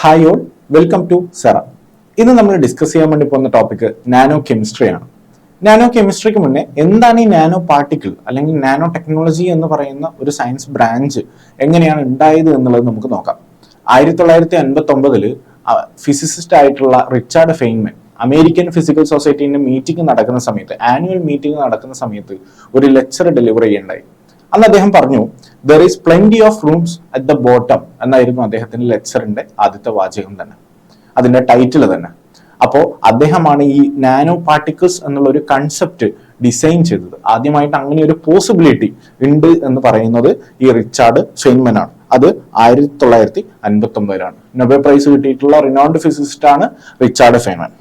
Hi all, welcome to Sera. ഇന്ന് നമ്മൾ discuss ചെയ്യാൻ വേണ്ടി പോകുന്ന ടോപ്പിക് നാനോ കെമിസ്ട്രിയാണ്. നാനോ കെമിസ്ട്രിക്ക് മുന്നേ എന്താണ് ഈ നാനോ പാർട്ടിക്കിൾ അല്ലെങ്കിൽ നാനോ ടെക്നോളജി എന്ന് പറയുന്ന ഒരു സയൻസ് ബ്രാഞ്ച് എങ്ങനെയാണ് ഉണ്ടായത് എന്നുള്ളത് നമുക്ക് നോക്കാം. 1959 ഫിസിസിസ്റ്റ് ആയിട്ടുള്ള റിച്ചാർഡ് ഫെയ്ൻമാൻ അമേരിക്കൻ ഫിസിക്കൽ സൊസൈറ്റീന്റെ മീറ്റിംഗ് നടക്കുന്ന സമയത്ത്, ആനുവൽ മീറ്റിംഗ് നടക്കുന്ന സമയത്ത് ഒരു ലെക്ചർ ഡെലിവർ ചെയ്യേണ്ടായി. അന്ന് അദ്ദേഹം പറഞ്ഞു, there is plenty of rooms at the bottom എന്നായിരുന്നു അദ്ദേഹത്തിന്റെ ലെക്ചറിന്റെ ആദ്യത്തെ വാചകം തന്നെ, അതിന്റെ ടൈറ്റിൽ തന്നെ. അപ്പോൾ അദ്ദേഹമാണ് ഈ നാനോ പാർട്ടിക്കിൾസ് എന്നുള്ള ഒരു കൺസെപ്റ്റ് ഡിസൈൻ ചെയ്തത്. ആദ്യമായിട്ട് അങ്ങനെ ഒരു പോസിബിലിറ്റി ഉണ്ട് എന്ന് പറയുന്നത് ഈ റിച്ചാർഡ് ഫെയ്ൻമാൻ ആണ്. അത് 1959 നൊബേൽ പ്രൈസ് കിട്ടിയിട്ടുള്ള റിനൗണ്ട് ഫിസിസിസ്റ്റ് ആണ് റിച്ചാർഡ് ഫെയ്ൻമാൻ.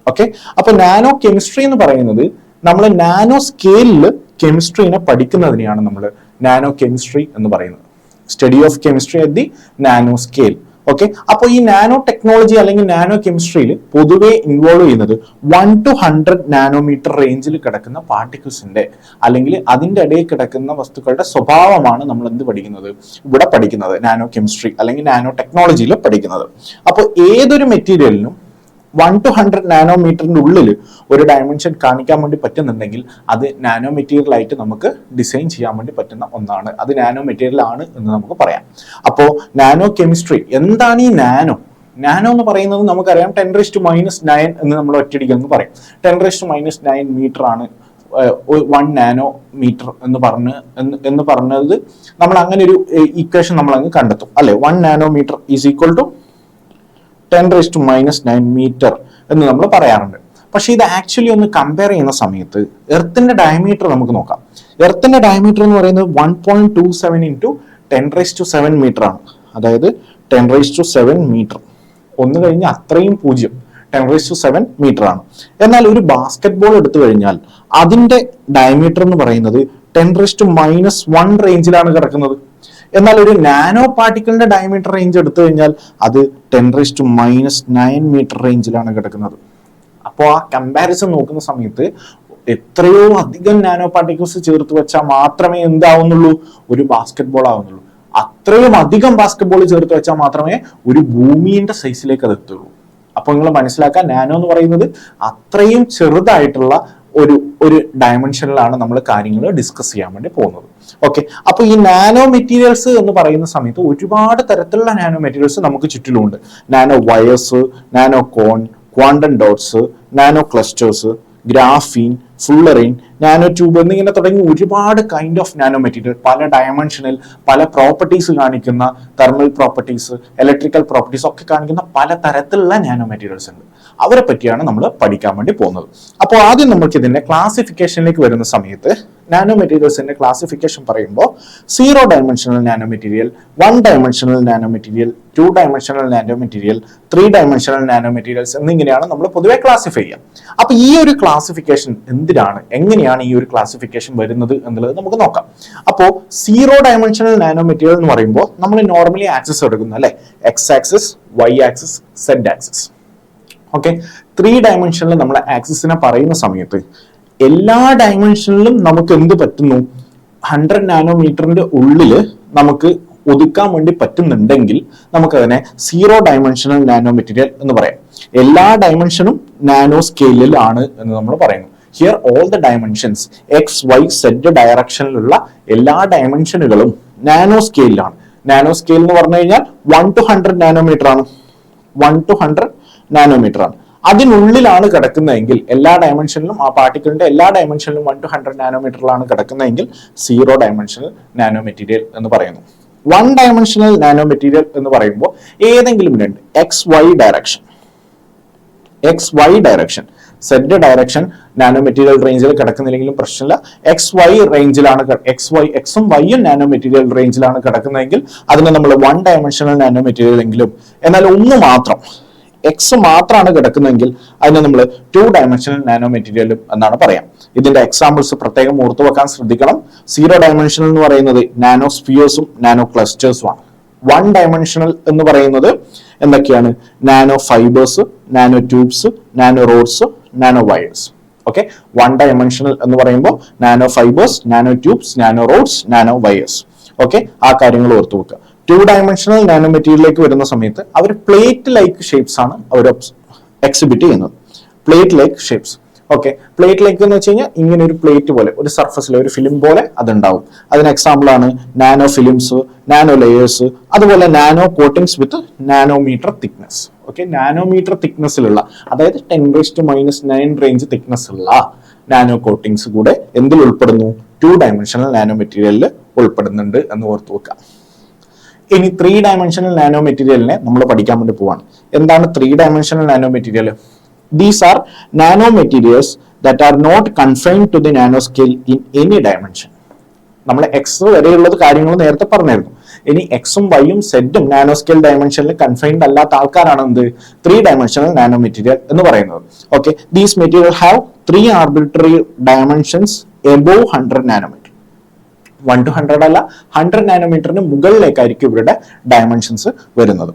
ഓക്കെ, അപ്പൊ നാനോ കെമിസ്ട്രി എന്ന് പറയുന്നത് നമ്മൾ നാനോ സ്കെയിലിൽ കെമിസ്ട്രീനെ പഠിക്കുന്നതിനെയാണ് നമ്മൾ നാനോ കെമിസ്ട്രി എന്ന് പറയുന്നത്. Study of chemistry at the nano scale. Okay, അപ്പോൾ ഈ നാനോ ടെക്നോളജി അല്ലെങ്കിൽ നാനോ കെമിസ്ട്രിയിൽ പൊതുവെ ഇൻവോൾവ് ചെയ്യുന്നത് 1 to 100 നാനോമീറ്റർ റേഞ്ചിൽ കിടക്കുന്ന പാർട്ടിക്കിൾസിന്റെ അല്ലെങ്കിൽ അതിന്റെ ഇടയിൽ കിടക്കുന്ന വസ്തുക്കളുടെ സ്വഭാവമാണ് നമ്മൾ എന്ത് പഠിക്കുന്നത്, ഇവിടെ പഠിക്കുന്നത് നാനോ കെമിസ്ട്രി അല്ലെങ്കിൽ നാനോ ടെക്നോളജിയിൽ പഠിക്കുന്നത്. അപ്പോൾ ഏതൊരു മെറ്റീരിയലിനും 1 to 100 നാനോമീറ്ററിന്റെ ഉള്ളിൽ ഒരു ഡയമെൻഷൻ കാണിക്കാൻ വേണ്ടി പറ്റുന്നുണ്ടെങ്കിൽ അത് നാനോ മെറ്റീരിയൽ ആയിട്ട് നമുക്ക് ഡിസൈൻ ചെയ്യാൻ വേണ്ടി പറ്റുന്ന ഒന്നാണ്. അത് നാനോ മെറ്റീരിയൽ ആണ് എന്ന് നമുക്ക് പറയാം. അപ്പോൾ നാനോ കെമിസ്ട്രി എന്താണ്? ഈ നാനോ എന്ന് പറയുന്നത് നമുക്കറിയാം 10⁻⁻9 എന്ന് നമ്മൾ ഒറ്റയടിക്കെന്ന് പറയും. 10⁻⁻9 മീറ്റർ ആണ് 1 നാനോ മീറ്റർ എന്ന് പറഞ്ഞത് നമ്മൾ അങ്ങനെ ഒരു ഇക്വേഷൻ നമ്മൾ അങ്ങ് കണ്ടെത്തും അല്ലെ. 1 nanometre is equal to 10⁻⁻9 metre എന്ന് നമ്മൾ പറയാറുണ്ട്. പക്ഷെ ഇത് ആക്ച്വലി ഒന്ന് കമ്പയർ ചെയ്യുന്ന സമയത്ത് എർത്തിന്റെ ഡയമീറ്റർ നമുക്ക് നോക്കാം. എർത്തിന്റെ ഡയമീറ്റർ എന്ന് പറയുന്നത് 1.27 ഇൻറ്റു 10⁻7 മീറ്റർ ആണ്. അതായത് 10⁻7 മീറ്റർ, ഒന്ന് കഴിഞ്ഞ് അത്രയും 0, 10⁻7 മീറ്റർ ആണ്. എന്നാൽ ഒരു ബാസ്കറ്റ് ബോൾ എടുത്തു കഴിഞ്ഞാൽ അതിന്റെ ഡയമീറ്റർ എന്ന് പറയുന്നത് 10⁻⁻1 റേഞ്ചിലാണ് കിടക്കുന്നത്. എന്നാൽ ഒരു നാനോ പാർട്ടിക്കിളിന്റെ ഡയമീറ്റർ റേഞ്ച് എടുത്തു കഴിഞ്ഞാൽ അത് 10⁻⁻9 മീറ്റർ റേഞ്ചിലാണ് കിടക്കുന്നത്. അപ്പോൾ ആ കമ്പാരിസൺ നോക്കുന്ന സമയത്ത് എത്രയോ അധികം നാനോ പാർട്ടിക്കിൾസ് ചേർത്ത് വെച്ചാൽ മാത്രമേ എന്താവുന്നുള്ളൂ, ഒരു ബാസ്കറ്റ് ബോൾ ആവുന്നുള്ളൂ. അത്രയും അധികം ബാസ്കറ്റ് ബോൾ ചേർത്ത് വെച്ചാൽ മാത്രമേ ഒരു ഭൂമിയുടെ സൈസിലേക്ക് അത് എത്തുള്ളൂ. അപ്പൊ നിങ്ങൾ മനസ്സിലാക്കാൻ, നാനോ എന്ന് പറയുന്നത് അത്രയും ചെറുതായിട്ടുള്ള ഒരു ഡയമെൻഷനിലാണ് നമ്മൾ കാര്യങ്ങൾ ഡിസ്കസ് ചെയ്യാൻ വേണ്ടി പോകുന്നത്. ഓക്കെ, അപ്പൊ ഈ നാനോ മെറ്റീരിയൽസ് എന്ന് പറയുന്ന സമയത്ത് ഒരുപാട് തരത്തിലുള്ള നാനോ മെറ്റീരിയൽസ് നമുക്ക് ചുറ്റിലുമുണ്ട്. Nano wires, nano cone, quantum dots, nano clusters, graphene, fullerene, nano tube എന്നിങ്ങനെ തുടങ്ങി ഒരുപാട് കൈൻഡ് ഓഫ് നാനോ മെറ്റീരിയൽ, പല ഡയമെൻഷനിൽ പല പ്രോപ്പർട്ടീസ് കാണിക്കുന്ന, തെർമൽ പ്രോപ്പർട്ടീസ്, ഇലക്ട്രിക്കൽ പ്രോപ്പർട്ടീസ് ഒക്കെ കാണിക്കുന്ന പല തരത്തിലുള്ള നാനോ മെറ്റീരിയൽസ് ഉണ്ട്. അവരെ പറ്റിയാണ് നമ്മൾ പഠിക്കാൻ വേണ്ടി പോകുന്നത്. അപ്പോൾ ആദ്യം നമുക്ക് ഇതിന്റെ ക്ലാസിഫിക്കേഷനിലേക്ക് വരുന്ന സമയത്ത് നാനോ മെറ്റീരിയൽസിന്റെ ക്ലാസിഫിക്കേഷൻ പറയുമ്പോൾ 0 dimensional nano material, 1 dimensional nano material, 2 dimensional nano material, 3 dimensional nano materials എന്നിങ്ങനെയാണ് നമ്മൾ പൊതുവെ ക്ലാസിഫൈ ചെയ്യുക. അപ്പൊ ഈ ഒരു ക്ലാസിഫിക്കേഷൻ എന്തിനാണ്, എങ്ങനെയാണ് ഈ ഒരു ക്ലാസിഫിക്കേഷൻ വരുന്നത് എന്നുള്ളത് നമുക്ക് നോക്കാം. അപ്പോൾ 0 ഡയമെൻഷണൽ നാനോ മെറ്റീരിയൽ എന്ന് പറയുമ്പോൾ നമ്മൾ നോർമലി ആക്സിസ് എടുക്കുന്നു അല്ലെ, X axis, Y axis, Z axis. Okay, 3 ഡയമെൻഷനിൽ നമ്മൾ ആക്സിസിനെ പറയുന്ന സമയത്ത് എല്ലാ ഡയമെൻഷനിലും നമുക്ക് എന്ത് പറ്റുന്നു, 100 നാനോമീറ്ററിന്റെ ഉള്ളില് നമുക്ക് ഒതുക്കാൻ വേണ്ടി പറ്റുന്നുണ്ടെങ്കിൽ നമുക്കതിനെ 0 ഡയമെൻഷണൽ നാനോ മെറ്റീരിയൽ എന്ന് പറയാം. എല്ലാ ഡയമെൻഷനും നാനോ സ്കെയിലിൽ ആണ് എന്ന് നമ്മൾ പറയുന്നു. Here all the dimensions X, Y, Z ഡയറക്ഷനിലുള്ള എല്ലാ ഡയമെൻഷനുകളും നാനോ സ്കെയിലാണ്. നാനോ സ്കെയിൽ എന്ന് പറഞ്ഞു കഴിഞ്ഞാൽ 1 to 100 നാനോമീറ്റർ ആണ്. 1 to 100 നാനോമീറ്റർ ആണ്. അതിനുള്ളിലാണ് കിടക്കുന്നതെങ്കിൽ എല്ലാ ഡയമെൻഷനിലും, ആ പാർട്ടിക്കിളിന്റെ എല്ലാ ഡയമെൻഷനിലും 1 to 100 നാനോമീറ്ററിലാണ് കിടക്കുന്നതെങ്കിൽ 0 ഡയമെൻഷണൽ നാനോ മെറ്റീരിയൽ എന്ന് പറയുന്നു. 1 ഡയമെൻഷണൽ നാനോ മെറ്റീരിയൽ എന്ന് പറയുമ്പോൾ ഏതെങ്കിലും രണ്ട് X Y direction, Z direction nano material റേഞ്ചിൽ കിടക്കുന്നില്ലെങ്കിലും പ്രശ്നമില്ല. എക്സും വൈയും നാനോ മെറ്റീരിയൽ റേഞ്ചിലാണ് കിടക്കുന്നതെങ്കിൽ അതിനെ നമ്മൾ 1 ഡയമെൻഷണൽ നാനോ മെറ്റീരിയൽ എങ്കിലും, എന്നാൽ ഒന്ന് മാത്രം എക്സ് മാത്രമാണ് കിടക്കുന്നതെങ്കിൽ അതിനെ നമ്മൾ 2 ഡയമെൻഷണൽ നാനോ മെറ്റീരിയലും എന്നാണ് പറയാം. ഇതിന്റെ എക്സാമ്പിൾസ് പ്രത്യേകം ഓർത്തു വെക്കാൻ ശ്രദ്ധിക്കണം. 0 ഡയമെൻഷണൽ എന്ന് പറയുന്നത് നാനോ സ്ഫിയേഴ്സും നാനോ ക്ലസ്റ്റേഴ്സും ആണ്. 1 ഡയമെൻഷണൽ എന്ന് പറയുന്നത് എന്തൊക്കെയാണ്, nano fibres, nano tubes, nano rods, nano wires. Okay, 1 dimensional എന്ന് പറയുമ്പോൾ nano fibres, nano tubes, nano rods, nano wires. Okay, ആ കാര്യങ്ങൾ ഓർത്തു വെക്കുക. 2-dimensional നാനോ മെറ്റീരിയലിലേക്ക് വരുന്ന സമയത്ത് അവർ പ്ലേറ്റ് ലൈക്ക് ഷേപ്സ് ആണ് അവർ എക്സിബിറ്റ് ചെയ്യുന്നത്. Plate like shapes. Okay, plate like എന്ന് വെച്ച് കഴിഞ്ഞാൽ ഇങ്ങനെ ഒരു പ്ലേറ്റ് പോലെ, ഒരു സർഫസിൽ ഒരു ഫിലിം പോലെ അതുണ്ടാവും. അതിന് എക്സാമ്പിൾ ആണ് നാനോ ഫിലിംസ്, നാനോ ലെയേഴ്സ്, അതുപോലെ നാനോ കോട്ടിങ്സ് വിത്ത് നാനോമീറ്റർ തിക്നെസ്. ഓക്കെ, നാനോമീറ്റർ തിക്നെസ്സിലുള്ള, അതായത് 10⁻⁻⁹ റേഞ്ച് തിക്നെസ് ഉള്ള നാനോ കോട്ടിങ്സ് കൂടെ എന്തിൽ ഉൾപ്പെടുന്നു? 2-dimensional നാനോ മെറ്റീരിയലിൽ ഉൾപ്പെടുന്നുണ്ട് എന്ന് ഓർത്ത് വെക്കുക. ഇനി 3-dimensional നാനോ മെറ്റീരിയലിനെ നമ്മൾ പഠിക്കാൻ വേണ്ടി പോവാണ്. എന്താണ് 3-dimensional nano material? These are nanomaterials that are not confined to the nanoscale in any dimension. നമ്മൾ എക്സ് വരെയുള്ളത് കാര്യങ്ങൾ നേരത്തെ പറഞ്ഞിരുന്നു. ഇനി എക്സും വൈയും സെറ്റും നാനോസ്കെയിൽ ഡയമെൻഷനിൽ കൺഫൈൻഡ് അല്ലാത്ത ആൾക്കാരാണ് എന്ത്? 3-dimensional നാനോ മെറ്റീരിയൽ എന്ന് പറയുന്നത്. Okay, these material have 3 arbitrary dimensions above 100 nanometre. 1 to 100 അല്ല, 100 നാനോമീറ്ററിന് മുകളിലേക്കായിരിക്കും ഇവരുടെ ഡയമെൻഷൻസ് വരുന്നത്.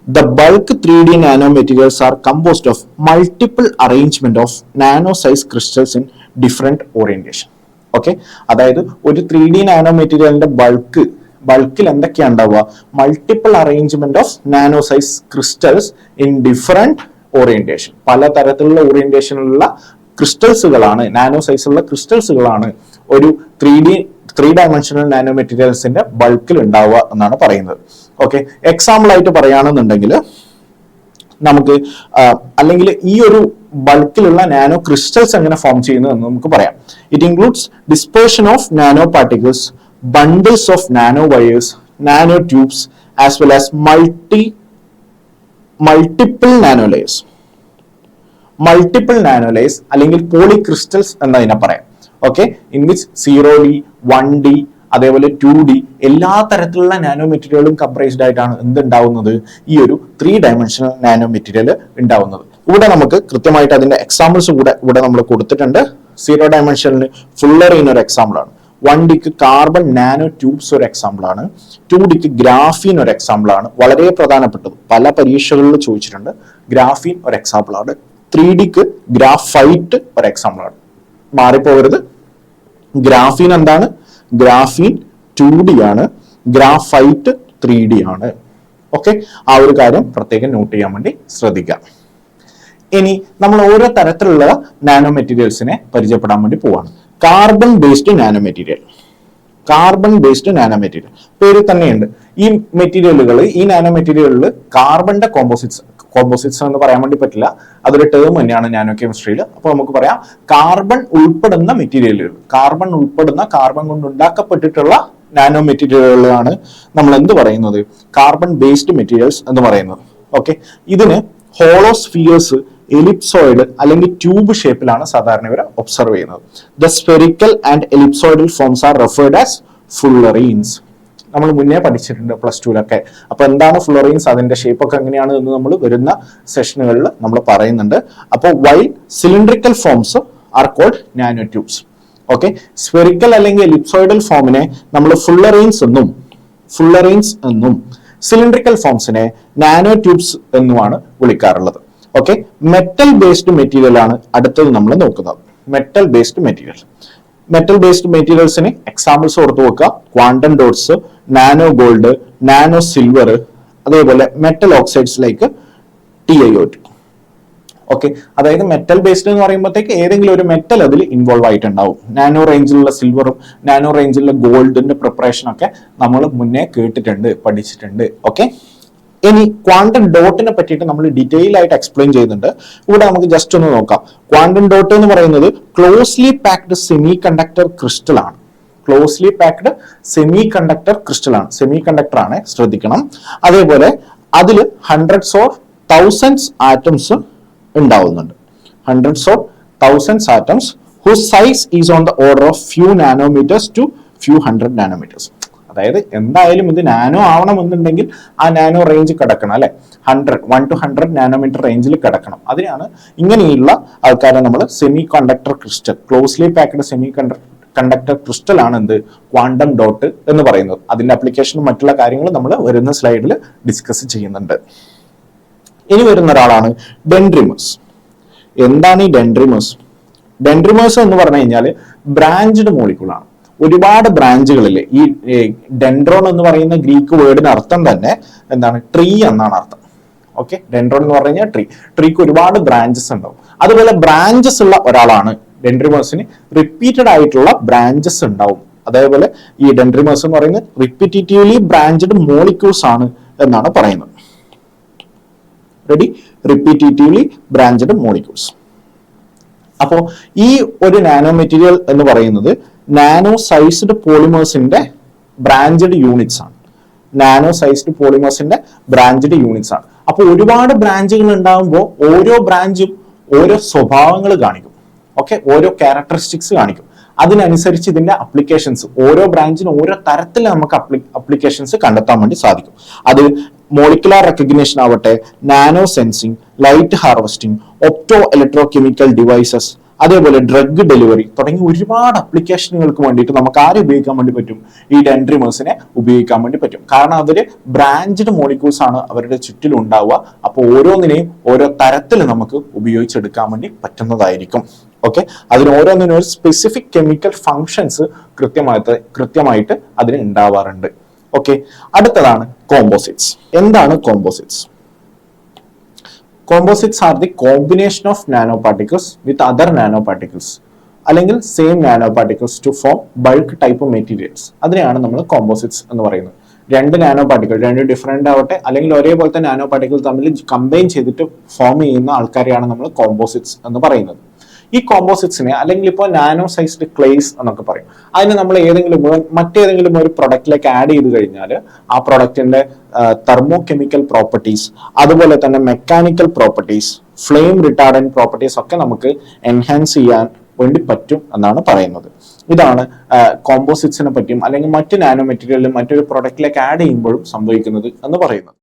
The bulk 3D nanomaterials are composed of multiple arrangement of nano-size crystals in different orientation. Okay, അതായത് ഒരു 3D നാനോ മെറ്റീരിയലിന്റെ ബൾക്കിൽ എന്തൊക്കെയാണ് ഉണ്ടാവുക? Multiple arrangement of nano size crystals in different orientation. പല തരത്തിലുള്ള ഓറിയന്റേഷനിലുള്ള ക്രിസ്റ്റൽസുകളാണ്, നാനോ സൈസുള്ള ക്രിസ്റ്റൽസുകളാണ് ഒരു 3-dimensional നാനോ മെറ്റീരിയൽസിന്റെ ബൾക്കിൽ ഉണ്ടാവുക എന്നാണ് പറയുന്നത്. ഓക്കെ, എക്സാമ്പിൾ ആയിട്ട് പറയുകയാണെന്നുണ്ടെങ്കിൽ നമുക്ക് അല്ലെങ്കിൽ ഈ ഒരു ബൾക്കിലുള്ള നാനോ ക്രിസ്റ്റൽസ് എങ്ങനെ ഫോം ചെയ്യുന്നത് എന്ന് നമുക്ക് പറയാം. It includes dispersion of nano particles, bundles of nano wires, nano tubes, as well as multiple nano layers. Multiple nano layers അല്ലെങ്കിൽ പോളിക്രിസ്റ്റൽസ് എന്നതിനെ പറയാം. Okay, in which 0D, 1D, അതേപോലെ 2D എല്ലാ തരത്തിലുള്ള നാനോ മെറ്റീരിയലും കംപ്രൈസ്ഡ് ആയിട്ടാണ് എന്തുണ്ടാവുന്നത്? ഈ ഒരു 3-dimensional നാനോ മെറ്റീരിയൽ ഉണ്ടാവുന്നത്. ഇവിടെ നമുക്ക് കൃത്യമായിട്ട് അതിന്റെ എക്സാമ്പിൾസ് കൂടെ ഇവിടെ നമ്മൾ കൊടുത്തിട്ടുണ്ട്. 0-dimensional ഫുള്ളറിൻ ഒരു എക്സാമ്പിൾ ആണ്. 1Dക്ക് കാർബൺ നാനോ ട്യൂബ്സ് ഒരു എക്സാമ്പിൾ ആണ്. 2Dക്ക് ഗ്രാഫീൻ ഒരു എക്സാമ്പിൾ ആണ്. വളരെ പ്രധാനപ്പെട്ടത്, പല പരീക്ഷകളിൽ ചോദിച്ചിട്ടുണ്ട്. ഗ്രാഫീൻ ഒരു എക്സാമ്പിൾ ആണ്. 3Dക്ക് ഗ്രാഫൈറ്റ് ഒരു എക്സാമ്പിൾ ആണ്. മാറിപ്പോകരുത്. ഗ്രാഫീൻ എന്താണ്? ഗ്രാഫീൻ 2D ആണ്, ഗ്രാഫൈറ്റ് 3D ആണ്. ഓക്കെ, ആ ഒരു കാര്യം പ്രത്യേകം നോട്ട് ചെയ്യാൻ വേണ്ടി ശ്രദ്ധിക്കാം. ഇനി നമ്മൾ ഓരോ തരത്തിലുള്ള നാനോ മെറ്റീരിയൽസിനെ പരിചയപ്പെടാൻ വേണ്ടി പോവാണ്. Carbon based nano material. Carbon based nano material പേര് തന്നെയുണ്ട്. ഈ മെറ്റീരിയലുകൾ, ഈ നാനോ മെറ്റീരിയലുകളിൽ കാർബണിന്റെ കോമ്പോസിറ്റ്സ് എന്ന് പറയാൻ വേണ്ടി പറ്റില്ല, അതൊരു ടേം തന്നെയാണ് നാനോ കെമിസ്ട്രിയിൽ. അപ്പോൾ നമുക്ക് പറയാം കാർബൺ ഉൾപ്പെടുന്ന മെറ്റീരിയലുകൾ, കാർബൺ കൊണ്ട് ഉണ്ടാക്കപ്പെട്ടിട്ടുള്ള നാനോ മെറ്റീരിയലുകളാണ് നമ്മൾ എന്ത് പറയുന്നത്? കാർബൺ ബേസ്ഡ് മെറ്റീരിയൽസ് എന്ന് പറയുന്നത്. ഓക്കെ, ഇതിന് ഹോളോസ്ഫിയേഴ്സ്, എലിപ്സോയിഡ് അല്ലെങ്കിൽ ട്യൂബ് ഷേപ്പിലാണ് സാധാരണ ഇവർ ഒബ്സർവ് ചെയ്യുന്നത്. The spherical and ellipsoidal forms are referred as fullerenes. നമ്മൾ മുന്നേ പഠിച്ചിട്ടുണ്ട് +2-ലൊക്കെ. അപ്പൊ എന്താണ് ഫുള്ളറീൻസ്, അതിന്റെ ഷേപ്പ് ഒക്കെ എങ്ങനെയാണ് എന്ന് നമ്മൾ വരുന്ന സെഷനുകളിൽ നമ്മൾ പറയുന്നുണ്ട്. അപ്പോൾ while cylindrical forms are called nano tubes. Okay, spherical അല്ലെങ്കിൽ എലിപ്സോയിഡൽ ഫോമിനെ നമ്മൾ ഫുള്ളറീൻസ് എന്നും സിലിണ്ടറിക്കൽ ഫോംസിനെ നാനോ ട്യൂബ്സ് എന്നുമാണ് വിളിക്കാറുള്ളത്. ഓക്കെ, മെറ്റൽ ബേസ്ഡ് മെറ്റീരിയൽ ആണ് അടുത്തത് നമ്മൾ നോക്കുന്നത്. മെറ്റൽ ബേസ്ഡ് മെറ്റീരിയൽസിന് എക്സാമ്പിൾസ് ഓർത്ത് വെക്കുക. Quantum dots, nano gold, nano silver, അതേപോലെ metal oxides like TiO2. Okay, അതായത് മെറ്റൽ ബേസ്ഡ് എന്ന് പറയുമ്പോഴത്തേക്ക് ഏതെങ്കിലും ഒരു മെറ്റൽ അതിൽ ഇൻവോൾവ് ആയിട്ടുണ്ടാവും. നാനോ റേഞ്ചിലുള്ള സിൽവറും നാനോ റേഞ്ചിലുള്ള ഗോൾഡിന്റെ പ്രിപ്പറേഷൻ ഒക്കെ നമ്മൾ മുന്നേ കേട്ടിട്ടുണ്ട്, പഠിച്ചിട്ടുണ്ട്. ഓക്കെ, ഇനി ക്വാണ്ടം ഡോട്ടിനെ പറ്റിയിട്ട് നമ്മൾ ഡീറ്റെയിൽ ആയിട്ട് എക്സ്പ്ലെയിൻ ചെയ്യുന്നുണ്ട്. ഇവിടെ നമുക്ക് ജസ്റ്റ് ഒന്ന് നോക്കാം. ക്വാണ്ടം ഡോട്ട് എന്ന് പറയുന്നത് closely packed semi conductor crystal ആണ്. സെമി കണ്ടക്ടർ ആണ്, ശ്രദ്ധിക്കണം. അതേപോലെ അതിൽ ഹൺഡ്രഡ്സ് ഓർ തൗസൻഡ്സ് ആറ്റംസ് ഉണ്ടാവുന്നുണ്ട്. whose size is on the order of few nanometers to few hundred nanometers. അതായത് എന്തായാലും ഇത് നാനോ ആവണമെന്നുണ്ടെങ്കിൽ ആ നാനോ റേഞ്ച് കിടക്കണം, അല്ലെ? 1 to 100 നാനോമീറ്റർ റേഞ്ചിൽ കിടക്കണം. അതിനാണ് ഇങ്ങനെയുള്ള ആൾക്കാരെ നമ്മൾ semi conductor crystal, closely packed semi conductor crystal ആണ് എന്ത്? ക്വാണ്ടം ഡോട്ട് എന്ന് പറയുന്നത്. അതിന്റെ അപ്ലിക്കേഷനും മറ്റുള്ള കാര്യങ്ങളും നമ്മൾ വരുന്ന സ്ലൈഡിൽ ഡിസ്കസ് ചെയ്യുന്നുണ്ട്. ഇനി വരുന്ന ഒരാളാണ് ഡെൻഡ്രിമേഴ്സ്. എന്താണ് ഈ ഡെൻഡ്രിമേഴ്സ് എന്ന് പറഞ്ഞു കഴിഞ്ഞാൽ ബ്രാഞ്ച്ഡ് മോളിക്യൂളാണ്. ഒരുപാട് ബ്രാഞ്ചുകളിൽ ഈ ഡെൻഡ്രോൺ എന്ന് പറയുന്ന ഗ്രീക്ക് വേർഡിന് അർത്ഥം തന്നെ എന്താണ്, ട്രീ എന്നാണ് അർത്ഥം. ഓക്കെ, ഡെൻഡ്രോൺ എന്ന് പറഞ്ഞു കഴിഞ്ഞാൽ ട്രീക്ക് ഒരുപാട് ബ്രാഞ്ചസ് ഉണ്ടാവും. അതുപോലെ ബ്രാഞ്ചസ് ഉള്ള ഒരാളാണ് ഡെൻഡ്രിമേഴ്സിന്. റിപ്പീറ്റഡ് ആയിട്ടുള്ള ബ്രാഞ്ചസ് ഉണ്ടാവും. അതേപോലെ ഈ ഡെൻഡ്രിമേഴ്സ് എന്ന് പറയുന്നത് റിപ്പീറ്റീവ്ലി ബ്രാഞ്ചഡ് മോളിക്യൂൾസ് ആണ് എന്നാണ് പറയുന്നത്. Ready, repetitively branched molecules. അപ്പോൾ ഈ ഒരു നാനോ മെറ്റീരിയൽ എന്ന് പറയുന്നത് നാനോ സൈസ്ഡ് പോളിമേഴ്സിന്റെ ബ്രാഞ്ചഡ് യൂണിറ്റ്സ് ആണ്. നാനോ സൈസ്ഡ് പോളിമേഴ്സിന്റെ ബ്രാഞ്ചഡ് യൂണിറ്റ്സ് ആണ്. അപ്പോൾ ഒരുപാട് ബ്രാഞ്ചുകൾ ഉണ്ടാകുമ്പോൾ ഓരോ ബ്രാഞ്ചും ഓരോ സ്വഭാവങ്ങൾ കാണിക്കും. ഓക്കെ, ഓരോ ക്യാരക്ടറിസ്റ്റിക്സ് കാണിക്കും. അതിനനുസരിച്ച് ഇതിന്റെ അപ്ലിക്കേഷൻസ്, ഓരോ ബ്രാഞ്ചിനും ഓരോ തരത്തിൽ നമുക്ക് അപ്ലിക്കേഷൻസ് കണ്ടെത്താൻ വേണ്ടി സാധിക്കും. അത് മോളിക്കുലാർ റെക്കഗ്നിഷൻ ആവട്ടെ, nano sensing, light harvesting, opto electro chemical devices, അതേപോലെ ഡ്രഗ് ഡെലിവറി തുടങ്ങി ഒരുപാട് അപ്ലിക്കേഷനുകൾക്ക് വേണ്ടിയിട്ട് നമുക്ക് ആരെ ഉപയോഗിക്കാൻ വേണ്ടി പറ്റും, ഈ ഡെൻഡ്രിമേഴ്സിനെ ഉപയോഗിക്കാൻ വേണ്ടി പറ്റും. കാരണം അവര് ബ്രാഞ്ചഡ് മോളിക്യൂൾസ് ആണ് അവരുടെ ചുറ്റിലും ഉണ്ടാവുക. അപ്പോൾ ഓരോന്നിനെയും ഓരോ തരത്തിൽ നമുക്ക് ഉപയോഗിച്ചെടുക്കാൻ വേണ്ടി പറ്റുന്നതായിരിക്കും. ഓക്കെ, അതിന് ഓരോന്നിനും ഒരു സ്പെസിഫിക് കെമിക്കൽ ഫങ്ഷൻസ് കൃത്യമായിട്ട് അതിന് ഉണ്ടാവാറുണ്ട്. ഓക്കെ, അടുത്തതാണ് കോമ്പോസിറ്റ്സ്. എന്താണ് composites? Composites are the combination of nanoparticles with other nanoparticles അല്ലെങ്കിൽ same nanoparticles to form bulk type materials. അതിനെയാണ് നമ്മൾ കോമ്പോസിറ്റ്സ് എന്ന് പറയുന്നത്. രണ്ട് നാനോ പാർട്ടിക്കിൾ, രണ്ട് ഡിഫറെന്റ് ആവട്ടെ അല്ലെങ്കിൽ ഒരേപോലത്തെ നാനോ പാർട്ടിക്കിൾ തമ്മിൽ കമ്പൈൻ ചെയ്തിട്ട് ഫോം ചെയ്യുന്ന ആൾക്കാരെയാണ് നമ്മൾ കോമ്പോസിറ്റ്സ് എന്ന് പറയുന്നത്. ഈ കോമ്പോസിറ്റ്സിനെ അല്ലെങ്കിൽ ഇപ്പോൾ നാനോ സൈസ്ഡ് ക്ലേസ് എന്നൊക്കെ പറയും. അതിന് നമ്മൾ മറ്റേതെങ്കിലും ഒരു പ്രൊഡക്റ്റിലേക്ക് ആഡ് ചെയ്ത് കഴിഞ്ഞാൽ ആ പ്രൊഡക്റ്റിന്റെ തെർമോ കെമിക്കൽ പ്രോപ്പർട്ടീസ്, അതുപോലെ തന്നെ mechanical properties, flame retardant properties ഒക്കെ നമുക്ക് എൻഹാൻസ് ചെയ്യാൻ വേണ്ടി പറ്റും എന്നാണ് പറയുന്നത്. ഇതാണ് കോമ്പോസിറ്റ്സിനെ പറ്റിയും അല്ലെങ്കിൽ മറ്റ് നാനോ മെറ്റീരിയലിലും മറ്റൊരു പ്രൊഡക്റ്റിലേക്ക് ആഡ് ചെയ്യുമ്പോഴും സംഭവിക്കുന്നത് എന്ന് പറയുന്നത്.